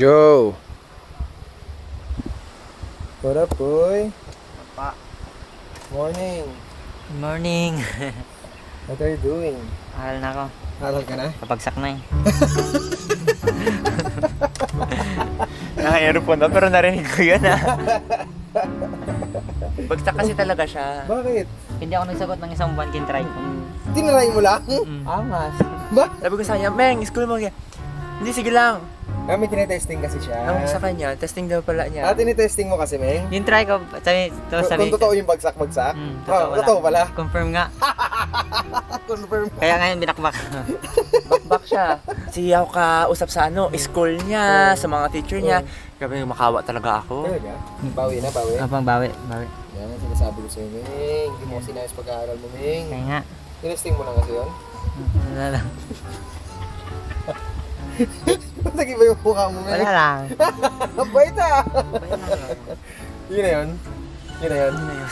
Joe! What up, boy? Pa. Morning. Good morning. What are you doing? Aral na ako. Aral ka na? Kapagsak na eh. Naka-earphone na pero narinig ko yun ah. Bagsak kasi talaga siya. Bakit? Hindi ako nagsagot ng isang buwan kintry ko. Tinaray mo lang? Angas. Ba? Sabi ko sa kanya, Meng, school mo yan. Hindi, sige lang. Kami tinetesting kasi siya. Nung sa kanya, testing daw pala niya. Tinetesting mo kasi, Meng? Yung try ko, sabi Kung totoo yung bagsak-bagsak? Totoo pala. Confirm nga. Confirm. Kaya ngayon binakbak. Bakbak siya. Siyaw ka usap sa school niya, sa mga teacher niya. Grabe, makawa talaga ako. Talaga? Bawi na, bawi. Abang bawi. Yan, sinasabi ko sa'yo, Meng. Hindi mo kasi nais pag-aaral mo, Meng. Kaya nga. Tinesting mo lang kasi yun? Wala lang. Nag-iba yung mukha mo, Meng. Wala lang. Ang bait ah! Wala lang. Yun na yun. Yun na yun. Yun na yun.